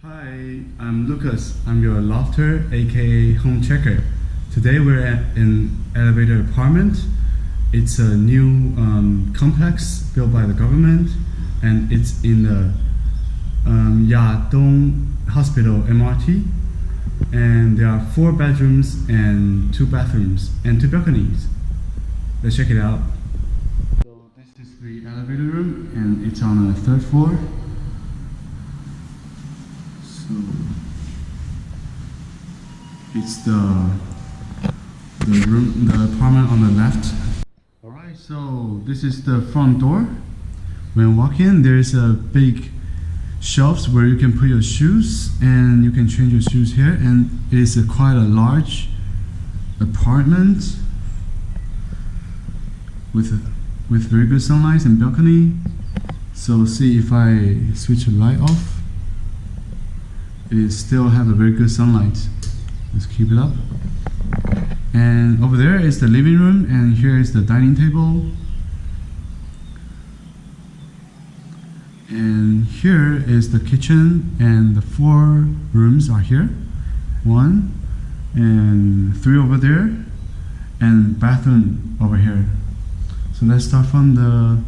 Hi, I'm Lucas. I'm your lofter, aka home checker. Today we're at an elevator apartment. It's a new complex built by the government, and it's in the Yadong Hospital MRT. And there are 4 bedrooms and 2 bathrooms and 2 balconies. Let's check it out. So this is the elevator room, and it's on the 3rd floor. So it's the apartment on the left. Alright, so this is the front door. When you walk in, there's a big shelves where you can put your shoes, and you can change your shoes here, and it is quite a large apartment with very good sunlight and balcony. So see, if I switch the light off, it still have a very good sunlight. Let's keep it up. And over there is the living room, and here is the dining table. And here is the kitchen, and the 4 rooms are here. 1 and 3 over there, and bathroom over here. So let's start from the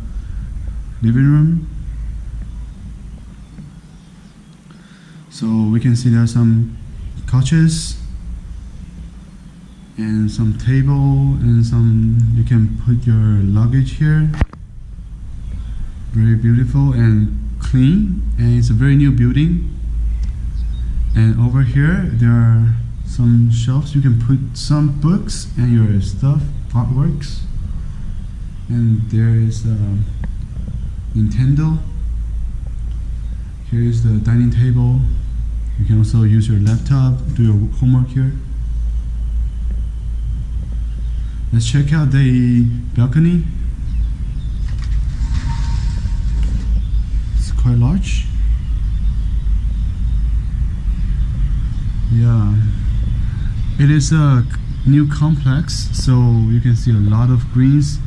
living room. So we can see there are some couches and some table, and you can put your luggage here. Very beautiful and clean, and it's a very new building. And over here there are some shelves. You can put some books and your stuff, artworks. And there is Nintendo. Here is the dining table. You can also use your laptop, do your homework here. Let's check out the balcony. It's quite large. Yeah, it is a new complex, so you can see a lot of greens,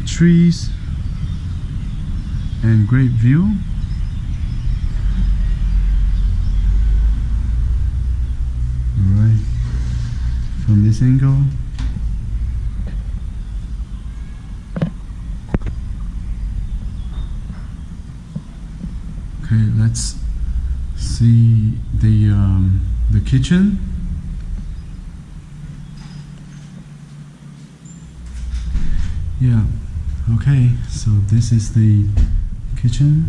trees, and great view. Alright, from this angle. Okay, let's see the kitchen. Yeah, okay, so this is the kitchen.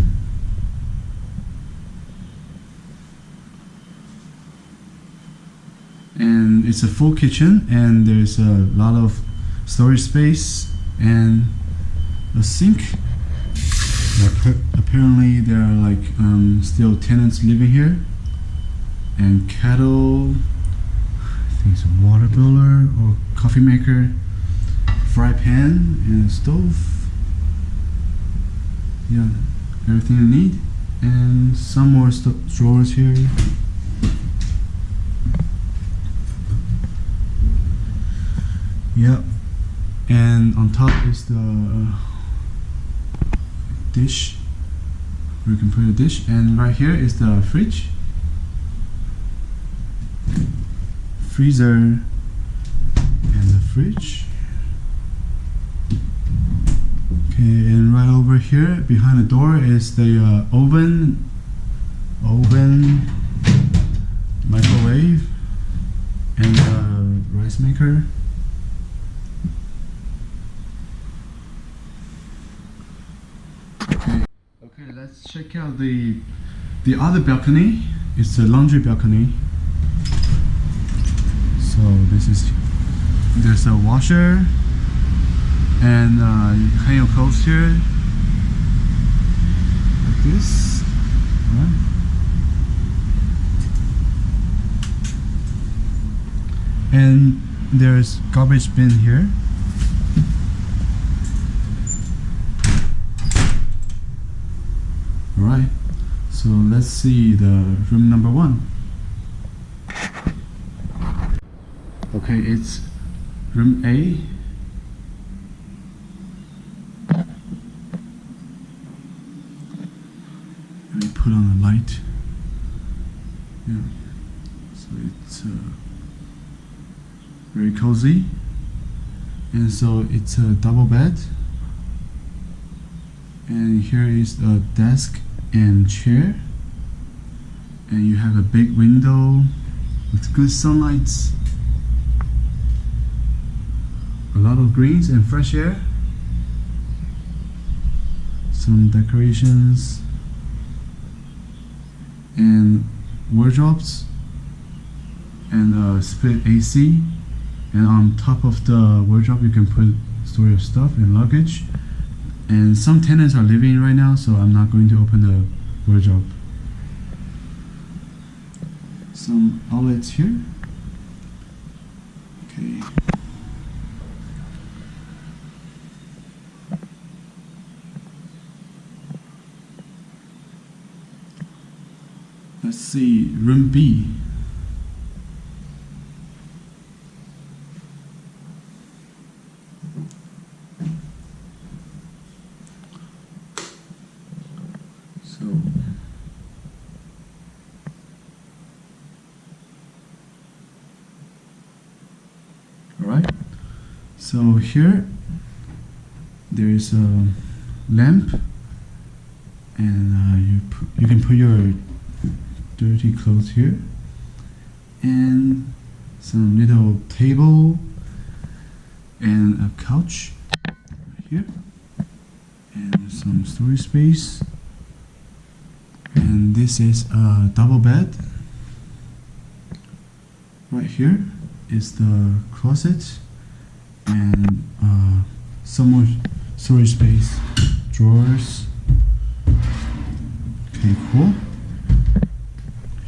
And it's a full kitchen, and there's a lot of storage space and a sink. Apparently there are like still tenants living here. And kettle, I think it's a water boiler or coffee maker, fry pan, and a stove. Yeah, everything you need. And some more drawers here. Yep, and on top is the dish, where you can put a dish, and right here is the fridge, freezer, and the fridge. Okay, and right over here behind the door is the oven, microwave, and the rice maker. Okay, let's check out the other balcony. It's a laundry balcony. So there's a washer, and you can hang your clothes here like this. Right. And there's garbage bin here. Alright, so let's see the room number 1. Okay, it's room A. Let me put on the light. Yeah, so it's very cozy, and so it's a double bed, and here is a desk and chair, and you have a big window with good sunlight, a lot of greens and fresh air, some decorations and wardrobes, and a split AC, and on top of the wardrobe you can put store your stuff and luggage. And some tenants are living right now, so I'm not going to open the wardrobe. Some outlets here. Okay. Let's see, room B. So, all right. So here there is a lamp, and you can put your dirty clothes here, and some little table and a couch here, and some storage space, and this is a double bed. Right here is the closet, and some more storage space, drawers. Okay, cool.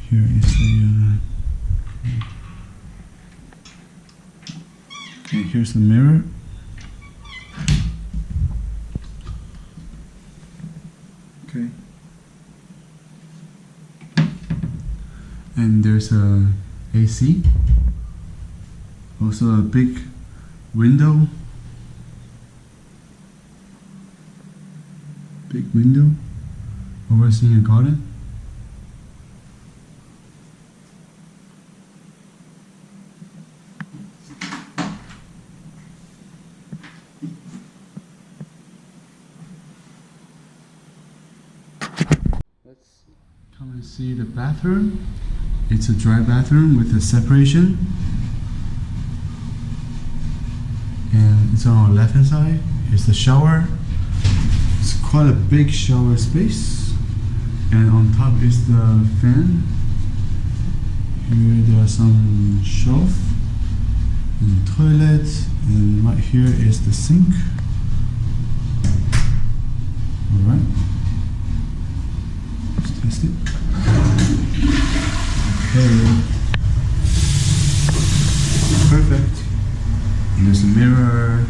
Here is a okay, here's the mirror. Okay. And there's a AC. Also a big window. Big window overseeing a garden. Let's come and see the bathroom. It's a dry bathroom with a separation, and it's on our left hand side. Here's the shower. It's quite a big shower space, and on top is the fan. Here there are some shelf and toilet, and right here is the sink. Alright, let's test it. Okay, perfect. And there's a mirror.